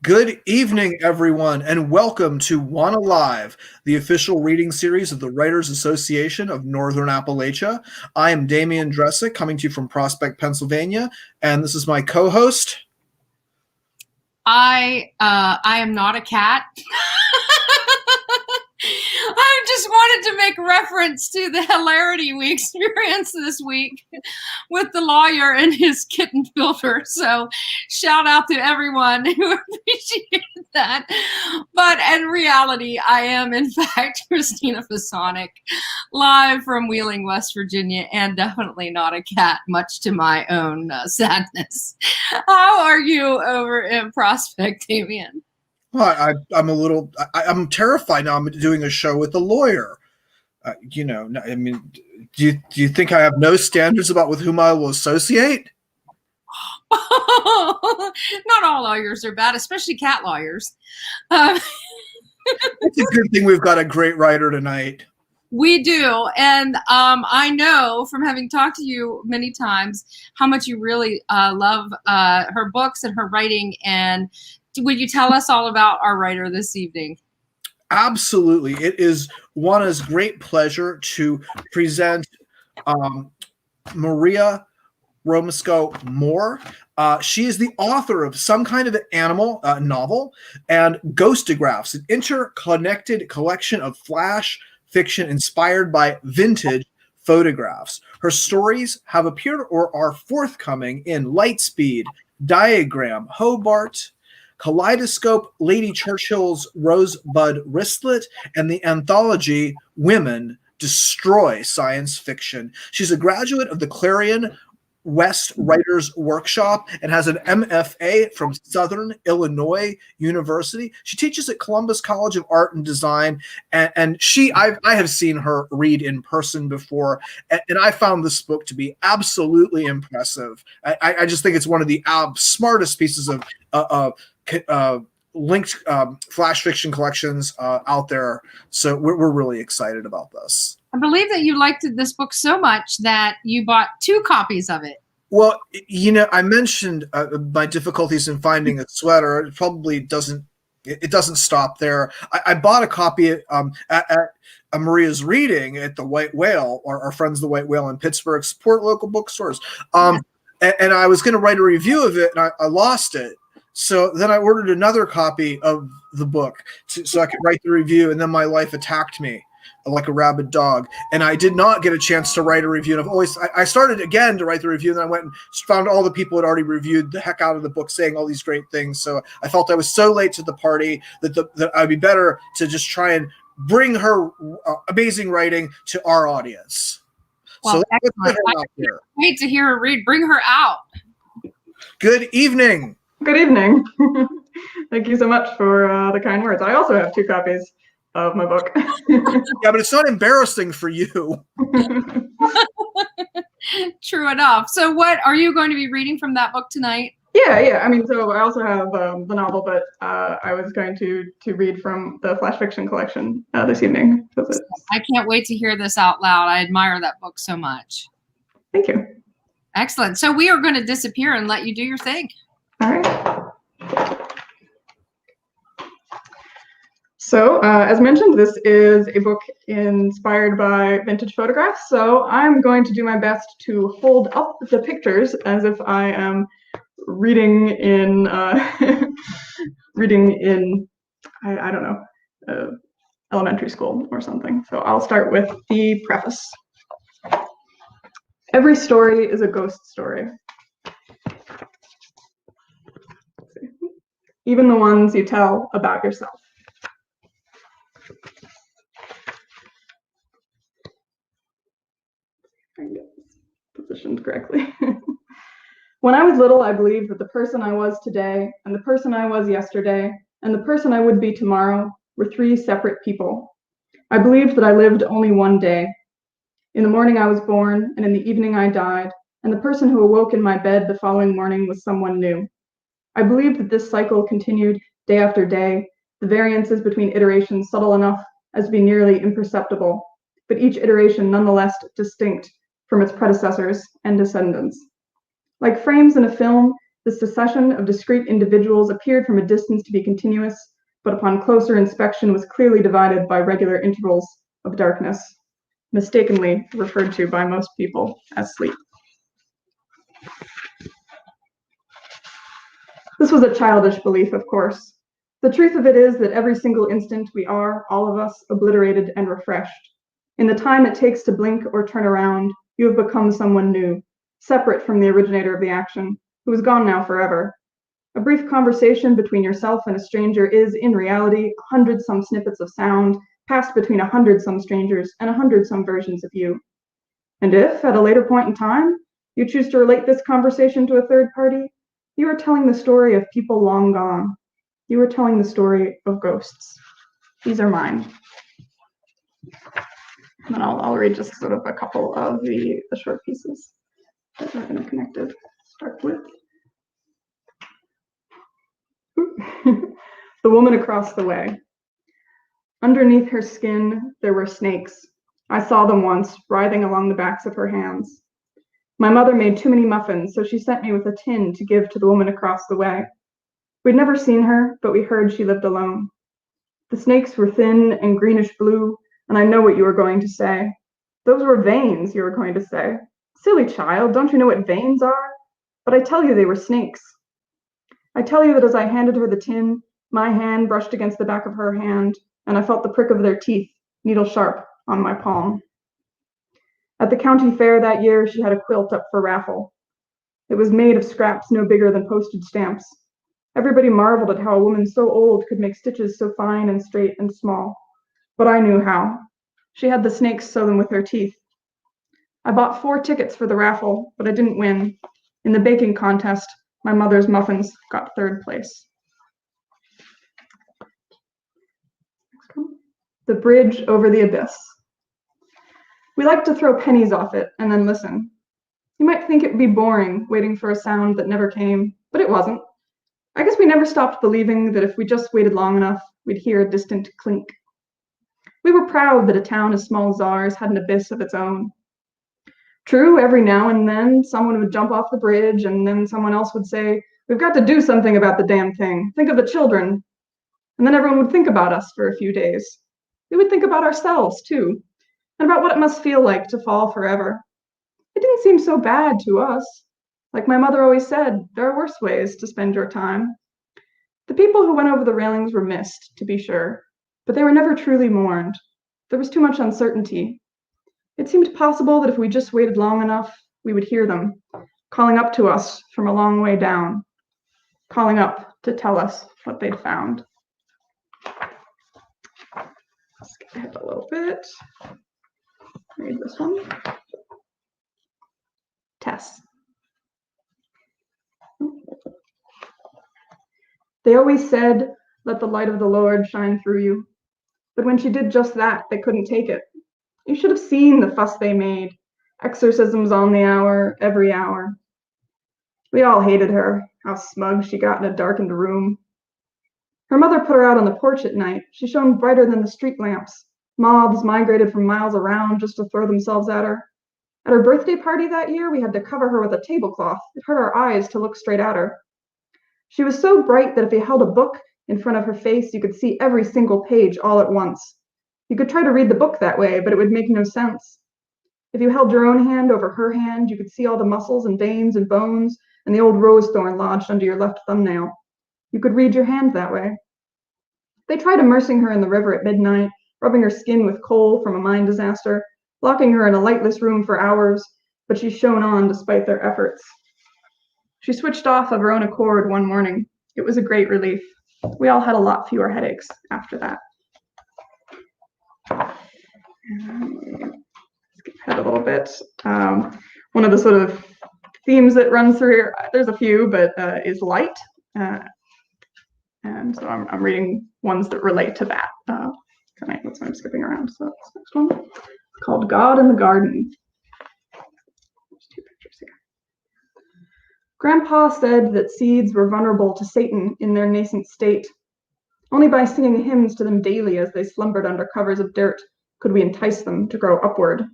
Good evening, everyone, and welcome to One Alive, the official reading series of the Writers Association of Northern Appalachia. I am Damian Dressick, coming to you from Prospect, Pennsylvania, and this is my co-host. I am not a cat. I just wanted to make reference to the hilarity we experienced this week with the lawyer and his kitten filter. So shout out to everyone who appreciated that. But in reality, I am in fact Christina Fasonic, live from Wheeling, West Virginia, and definitely not a cat, much to my own sadness. How are you over in Prospect, Damian? Well, I'm terrified now. I'm doing a show with a lawyer. Do you think I have no standards about with whom I will associate? Not all lawyers are bad, especially cat lawyers. It's a good thing we've got a great writer tonight. We do. And I know from having talked to you many times how much you really love her books and her writing. And would you tell us all about our writer this evening? Absolutely. It is Juana's great pleasure to present Maria Romasco Moore. She is the author of Some Kind of Animal novel and Ghostographs, an interconnected collection of flash fiction inspired by vintage photographs. Her stories have appeared or are forthcoming in Lightspeed, Diagram, Hobart, Kaleidoscope, Lady Churchill's Rosebud, Wristlet, and the anthology Women Destroy Science Fiction. She's a graduate of the Clarion West Writers Workshop and has an MFA from Southern Illinois University. She teaches at Columbus College of Art and Design, and I have seen her read in person before, and I found this book to be absolutely impressive. I just think it's one of the smartest pieces of linked flash fiction collections out there. So we're really excited about this. I believe that you liked this book so much that you bought 2 copies of it. Well, I mentioned my difficulties in finding a sweater. It probably doesn't stop there. I bought a copy at Maria's reading at the White Whale, or our friends the White Whale in Pittsburgh. Support local bookstores. And I was going to write a review of it, and I lost it. So then I ordered another copy of the book so I could write the review, and then my life attacked me like a rabid dog, and I did not get a chance to write a review. And I started again to write the review, and then I went and found all the people who had already reviewed the heck out of the book, saying all these great things. So I felt I was so late to the party that I'd be better to just try and bring her amazing writing to our audience. Well, so excellent. I can't wait to hear her read. Bring her out. Good evening. Good evening. Thank you so much for the kind words. I also have 2 copies of my book. Yeah, but it's not embarrassing for you. True enough. So what are you going to be reading from that book tonight? Yeah. I mean, so I also have the novel, but I was going to read from the flash fiction collection this evening. I can't wait to hear this out loud. I admire that book so much. Thank you. Excellent. So we are going to disappear and let you do your thing. All right. So, as mentioned, this is a book inspired by vintage photographs. So I'm going to do my best to hold up the pictures as if I am reading in, I don't know, elementary school or something. So I'll start with the preface. Every story is a ghost story. Even the ones you tell about yourself. I can get this positioned correctly. When I was little, I believed that the person I was today, and the person I was yesterday, and the person I would be tomorrow were 3 separate people. I believed that I lived only one day. In the morning I was born, and in the evening I died, and the person who awoke in my bed the following morning was someone new. I believed that this cycle continued day after day, the variances between iterations subtle enough as to be nearly imperceptible, but each iteration nonetheless distinct from its predecessors and descendants. Like frames in a film, The succession of discrete individuals appeared from a distance to be continuous, but upon closer inspection was clearly divided by regular intervals of darkness, mistakenly referred to by most people as sleep. This was a childish belief, of course. The truth of it is that every single instant we are, all of us, obliterated and refreshed. In the time it takes to blink or turn around, you have become someone new, separate from the originator of the action, who is gone now forever. A brief conversation between yourself and a stranger is, in reality, 100-some snippets of sound passed between 100-some strangers and 100-some versions of you. And if, at a later point in time, you choose to relate this conversation to a third party, you are telling the story of people long gone. You are telling the story of ghosts. These are mine. And then I'll read just sort of a couple of the short pieces that are interconnected. Start with the woman across the way. Underneath her skin, there were snakes. I saw them once, writhing along the backs of her hands. My mother made too many muffins, so she sent me with a tin to give to the woman across the way. We'd never seen her, but we heard she lived alone. The snakes were thin and greenish blue, and I know what you were going to say. Those were veins, you were going to say. Silly child, don't you know what veins are? But I tell you they were snakes. I tell you that as I handed her the tin, my hand brushed against the back of her hand, and I felt the prick of their teeth, needle sharp, on my palm. At the county fair that year, she had a quilt up for raffle. It was made of scraps no bigger than postage stamps. Everybody marveled at how a woman so old could make stitches so fine and straight and small. But I knew how. She had the snakes sew them with her teeth. I bought 4 tickets for the raffle, but I didn't win. In the baking contest, my mother's muffins got 3rd place. The bridge over the abyss. We like to throw pennies off it and then listen. You might think it would be boring, waiting for a sound that never came, but it wasn't. I guess we never stopped believing that if we just waited long enough, we'd hear a distant clink. We were proud that a town as small as ours had an abyss of its own. True, every now and then someone would jump off the bridge and then someone else would say, "We've got to do something about the damn thing. Think of the children." And then everyone would think about us for a few days. We would think about ourselves too, and about what it must feel like to fall forever. It didn't seem so bad to us. Like my mother always said, there are worse ways to spend your time. The people who went over the railings were missed, to be sure, but they were never truly mourned. There was too much uncertainty. It seemed possible that if we just waited long enough, we would hear them, calling up to us from a long way down, calling up to tell us what they'd found. Skip ahead a little bit. Read this one. Tess. They always said, "Let the light of the Lord shine through you." But when she did just that, they couldn't take it. You should have seen the fuss they made. Exorcisms on the hour, every hour. We all hated her, how smug she got in a darkened room. Her mother put her out on the porch at night. She shone brighter than the street lamps. Moths migrated from miles around just to throw themselves at her. At her birthday party that year, we had to cover her with a tablecloth. It hurt our eyes to look straight at her. She was so bright that if you held a book in front of her face, you could see every single page all at once. You could try to read the book that way, but it would make no sense. If you held your own hand over her hand, you could see all the muscles and veins and bones and the old rose thorn lodged under your left thumbnail. You could read your hand that way. They tried immersing her in the river at midnight, rubbing her skin with coal from a mine disaster, locking her in a lightless room for hours, but she shone on despite their efforts. She switched off of her own accord one morning. It was a great relief. We all had a lot fewer headaches after that. Skip ahead a little bit. One of the sort of themes that runs through here, there's a few, but is light. And so I'm reading ones that relate to that tonight. That's why I'm skipping around. So this next one, it's called God in the Garden. There's 2 pictures here. Grandpa said that seeds were vulnerable to Satan in their nascent state. Only by singing hymns to them daily as they slumbered under covers of dirt could we entice them to grow upward.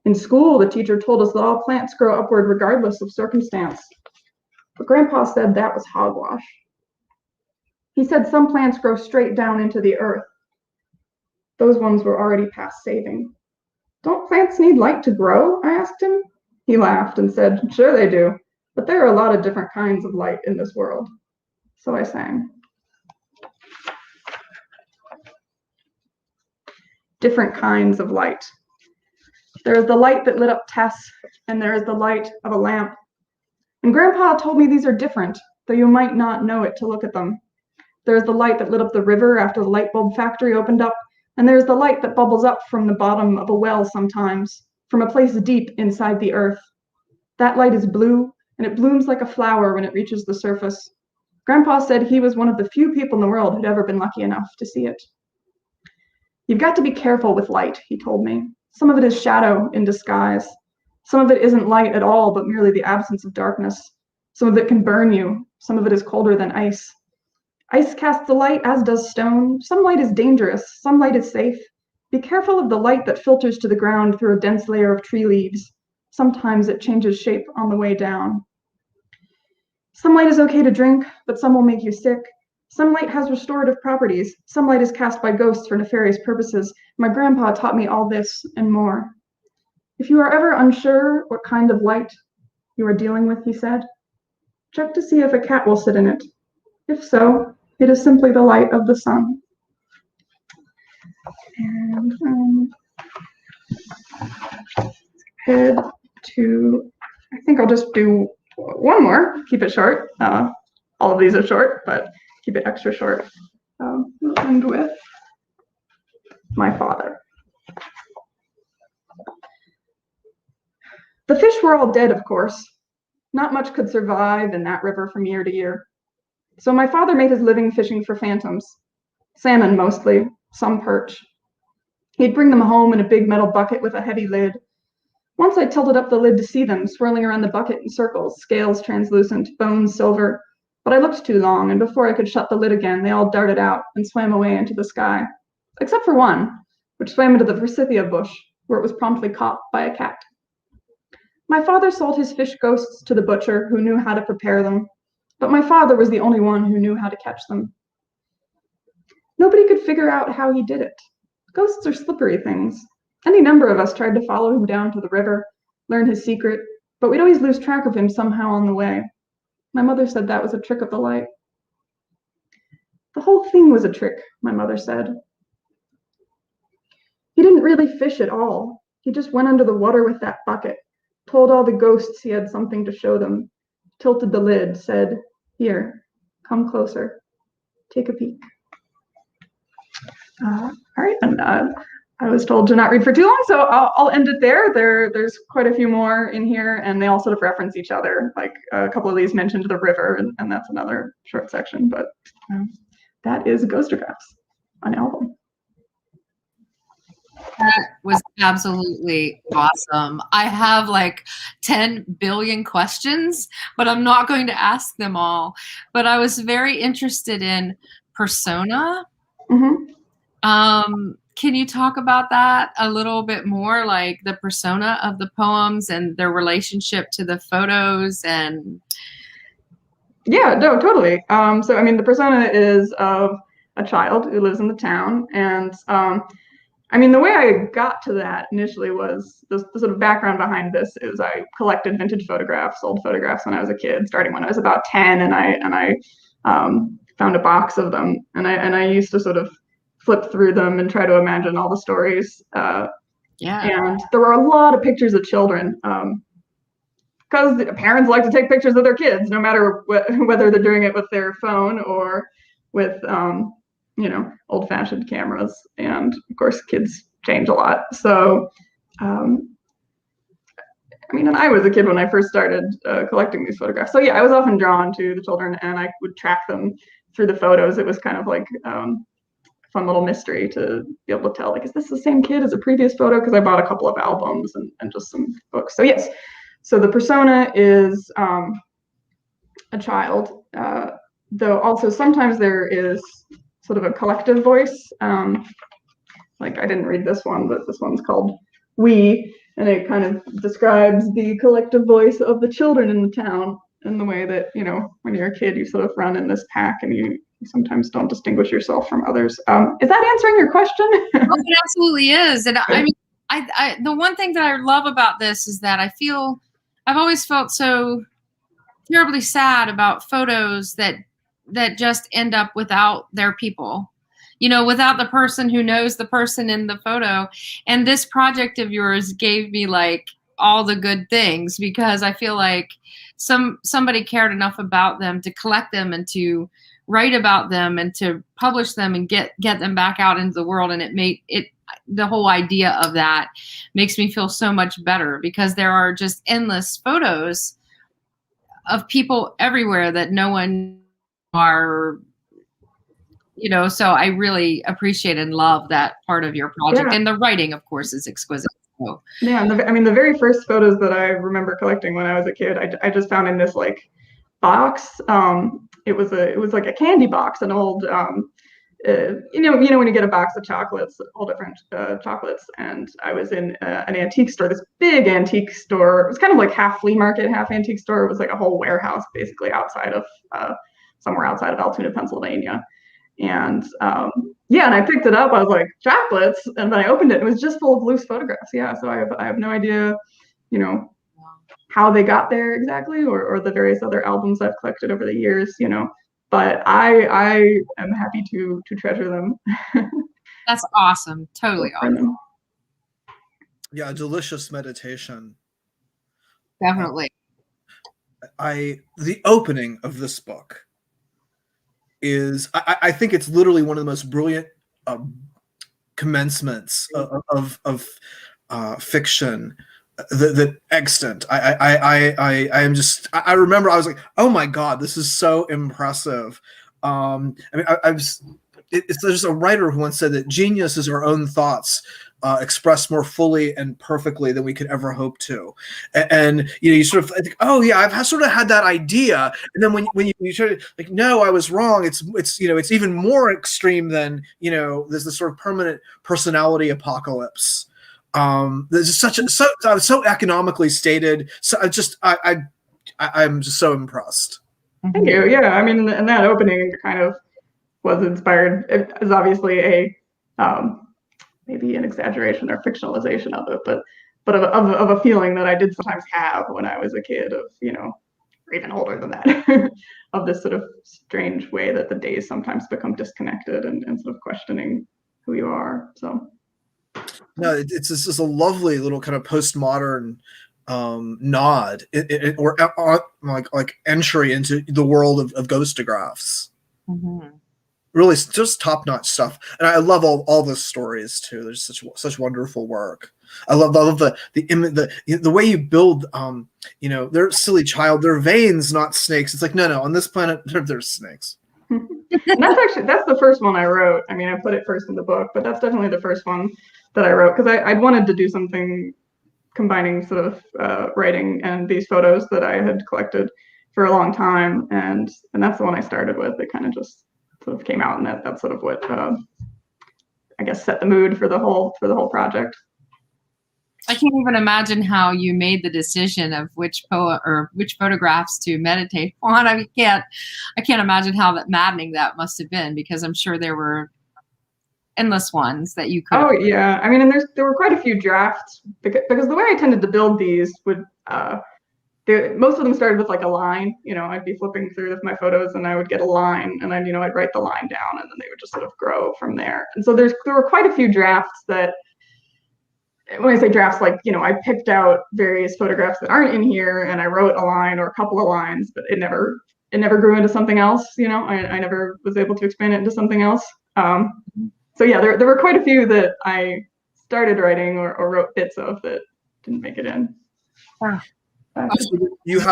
In school, the teacher told us that all plants grow upward regardless of circumstance. But Grandpa said that was hogwash. He said some plants grow straight down into the earth. Those ones were already past saving. Don't plants need light to grow? I asked him. He laughed and said, sure they do, but there are a lot of different kinds of light in this world. So I sang. Different kinds of light. There is the light that lit up Tess, and there is the light of a lamp. And Grandpa told me these are different, though you might not know it to look at them. There is the light that lit up the river after the light bulb factory opened up, and there is the light that bubbles up from the bottom of a well sometimes, from a place deep inside the earth. That light is blue, and it blooms like a flower when it reaches the surface. Grandpa said he was one of the few people in the world who'd ever been lucky enough to see it. You've got to be careful with light, he told me. Some of it is shadow in disguise. Some of it isn't light at all, but merely the absence of darkness. Some of it can burn you. Some of it is colder than ice. Ice casts the light, as does stone. Some light is dangerous. Some light is safe. Be careful of the light that filters to the ground through a dense layer of tree leaves. Sometimes it changes shape on the way down. Some light is okay to drink, but some will make you sick. Some light has restorative properties. Some light is cast by ghosts for nefarious purposes. My grandpa taught me all this and more. If you are ever unsure what kind of light you are dealing with, he said, check to see if a cat will sit in it. If so, it is simply the light of the sun. And head to, I think I'll just do one more, keep it short. All of these are short, but keep it extra short. We'll end with my father. The fish were all dead, of course. Not much could survive in that river from year to year. So my father made his living fishing for phantoms. Salmon mostly, some perch. He'd bring them home in a big metal bucket with a heavy lid. Once I tilted up the lid to see them, swirling around the bucket in circles, scales translucent, bones silver. But I looked too long, and before I could shut the lid again, they all darted out and swam away into the sky. Except for one, which swam into the forsythia bush, where it was promptly caught by a cat. My father sold his fish ghosts to the butcher, who knew how to prepare them. But my father was the only one who knew how to catch them. Nobody could figure out how he did it. Ghosts are slippery things. Any number of us tried to follow him down to the river, learn his secret, but we'd always lose track of him somehow on the way. My mother said that was a trick of the light. The whole thing was a trick, my mother said. He didn't really fish at all. He just went under the water with that bucket, told all the ghosts he had something to show them, tilted the lid, said, here, come closer, take a peek. All right, and I was told to not read for too long, so I'll end it there. There's quite a few more in here, and they all sort of reference each other. Like a couple of these mentioned the river, and that's another short section, but that is Ghostographs, an album. That was absolutely awesome. I have like 10 billion questions, but I'm not going to ask them all. But I was very interested in persona. Mm-hmm. Can you talk about that a little bit more, like the persona of the poems and their relationship to the photos? And yeah, no, totally. So I mean, the persona is of a child who lives in the town, and I mean, the way I got to that initially was the sort of background behind this is I collected vintage photographs, old photographs when I was a kid, starting when I was about 10, and I found a box of them, and I used to sort of flip through them and try to imagine all the stories. yeah. And there were a lot of pictures of children, because parents like to take pictures of their kids, no matter whether they're doing it with their phone or with old-fashioned cameras. And of course, kids change a lot. So, I mean, and I was a kid when I first started collecting these photographs. So yeah, I was often drawn to the children, and I would track them through the photos. It was kind of like fun little mystery to be able to tell, like, is this the same kid as a previous photo? Because I bought a couple of albums and just some books. So yes, so the persona is a child, though also sometimes there is sort of a collective voice. Like I didn't read this one, but this one's called We, and it kind of describes the collective voice of the children in the town. in the way that, when you're a kid, you sort of run in this pack and you sometimes don't distinguish yourself from others. Is that answering your question? Oh, it absolutely is. And I mean, the one thing that I love about this is that I've always felt so terribly sad about photos that just end up without their people, without the person who knows the person in the photo. And this project of yours gave me like all the good things, because I feel like somebody cared enough about them to collect them and to write about them and to publish them and get them back out into the world. And the whole idea of that makes me feel so much better, because there are just endless photos of people everywhere that no one are, so I really appreciate and love that part of your project. Yeah. And the writing, of course, is exquisite. So. Yeah, and the very first photos that I remember collecting when I was a kid, I just found in this like box. It was like a candy box, an old, when you get a box of chocolates, all different chocolates. And I was in an antique store, this big antique store. It was kind of like half flea market, half antique store. It was like a whole warehouse, basically somewhere outside of Altoona, Pennsylvania. And and I picked it up. I was like, chocolates, and then I opened it. It was just full of loose photographs. Yeah, so I have no idea, how they got there exactly, or the various other albums I've collected over the years, but I am happy to treasure them. That's awesome. Totally awesome. Yeah, a delicious meditation. Definitely. The opening of this book is, I think it's literally one of the most brilliant commencements of fiction that extant. I remember I was like, oh my God, this is so impressive. There's a writer who once said that genius is our own thoughts expressed more fully and perfectly than we could ever hope to. And you sort of think, oh yeah, I've sort of had that idea, and then when you try to like, no, I was wrong. It's even more extreme than there's this sort of permanent personality apocalypse. There's so economically stated. So I'm just so impressed. Thank you. Yeah, I mean, and that opening kind of was inspired. It is obviously a maybe an exaggeration or fictionalization of it, but of a feeling that I did sometimes have when I was a kid, of or even older than that, of this sort of strange way that the days sometimes become disconnected and sort of questioning who you are. So. No, it's just a lovely little kind of postmodern nod or like entry into the world of Ghostographs. Mm-hmm. Really, just top-notch stuff, and I love all the stories too. There's such wonderful work. I love the way you build. They're silly child. They're veins, not snakes. It's like no, on this planet there's snakes. That's the first one I wrote. I mean, I put it first in the book, but that's definitely the first one that I wrote, because I wanted to do something combining sort of writing and these photos that I had collected for a long time, and that's the one I started with. It kind of just sort of came out, and that's sort of what I guess set the mood for the whole project. I can't even imagine how you made the decision of which photographs to meditate on. I can't imagine how maddening that must have been, because I'm sure there were endless ones that you could. Oh yeah, I mean, and there were quite a few drafts, because the way I tended to build these would most of them started with like a line. I'd be flipping through my photos and I would get a line, and then I'd write the line down, and then they would just sort of grow from there. And so there were quite a few drafts that, when I say drafts, like I picked out various photographs that aren't in here, and I wrote a line or a couple of lines, but it never grew into something else. I never was able to expand it into something else. So yeah, there were quite a few that I started writing or wrote bits of that didn't make it in. You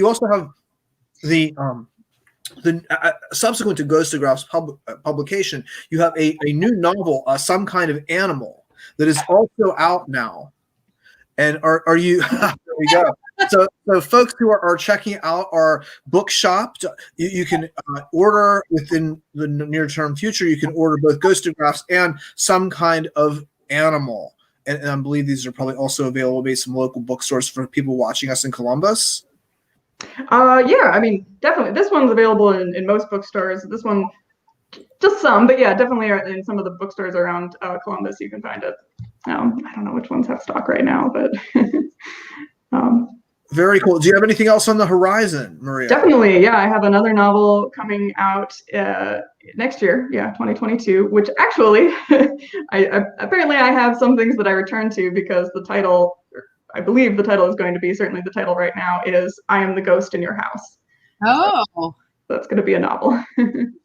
also have the subsequent to Ghostographs publication, you have a new novel, Some Kind of Animal, that is also out now. And are you there we go. So folks who are checking out our bookshop, you can order within the near term future. You can order both Ghostographs and Some Kind of Animal. And I believe these are probably also available at some local bookstores for people watching us in Columbus. Yeah, I mean, definitely. This one's available in most bookstores. This one, just some, but yeah, definitely in some of the bookstores around Columbus, you can find it. I don't know which ones have stock right now, but Very cool. Do you have anything else on the horizon, Maria? definitely, yeah. I have another novel coming out next year, 2022, which actually, apparently I have some things that I returned to because the title, I believe the title is going to be, certainly the title right now is I Am the Ghost in Your House. Oh. So that's going to be a novel.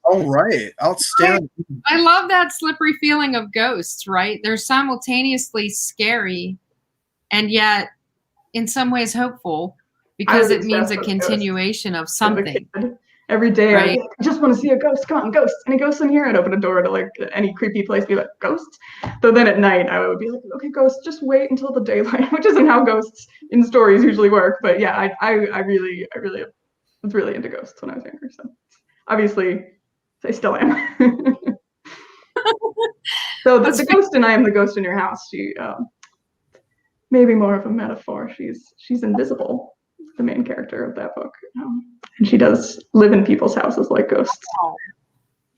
All right. Outstanding. I love that slippery feeling of ghosts, right? They're simultaneously scary and yet in some ways hopeful because it means a continuation of something. Every day, right? I just want to see a ghost. Come on, ghosts. Any ghosts in here? I'd open a door to like any creepy place, be like, ghosts? So then at night, I would be like, okay, ghosts, just wait until the daylight, which isn't how ghosts in stories usually work. But yeah, I really was really into ghosts when I was younger. So obviously, I still am. So the ghost in I Am the Ghost in Your House, she maybe more of a metaphor. She's invisible, the main character of that book. And she does live in people's houses like ghosts. Wow.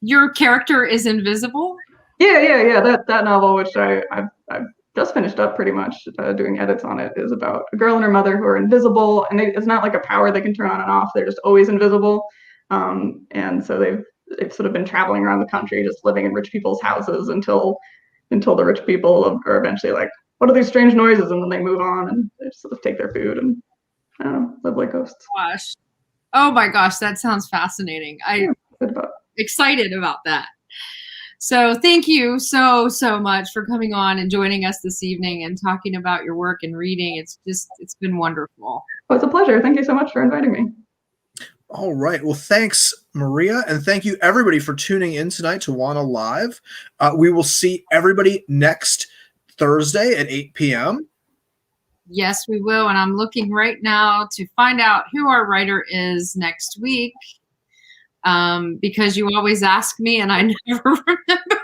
Your character is invisible? Yeah. That novel, which I've just finished up pretty much, doing edits on it, is about a girl and her mother who are invisible, and it's not like a power they can turn on and off. They're just always invisible. And so they've sort of been traveling around the country, just living in rich people's houses until the rich people are eventually like, what are these strange noises? And then they move on and they sort of take their food and live like ghosts. Gosh. Oh my gosh, that sounds fascinating. I'm excited about that. So thank you so much for coming on and joining us this evening and talking about your work and reading. It's been wonderful. Oh, it's a pleasure. Thank you so much for inviting me. All right. Well, thanks, Maria. And thank you, everybody, for tuning in tonight to Wanna Live. We will see everybody next Thursday at 8 p.m. Yes, we will. And I'm looking right now to find out who our writer is next week. Because you always ask me and I never remember.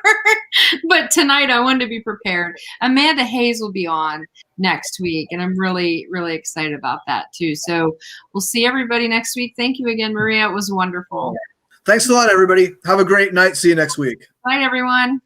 But tonight I wanted to be prepared. Amanda Hayes will be on next week, and I'm really excited about that too. So we'll see everybody next week. Thank you again, Maria. It was wonderful. Thanks a lot, everybody. Have a great night. See you next week. Bye, everyone.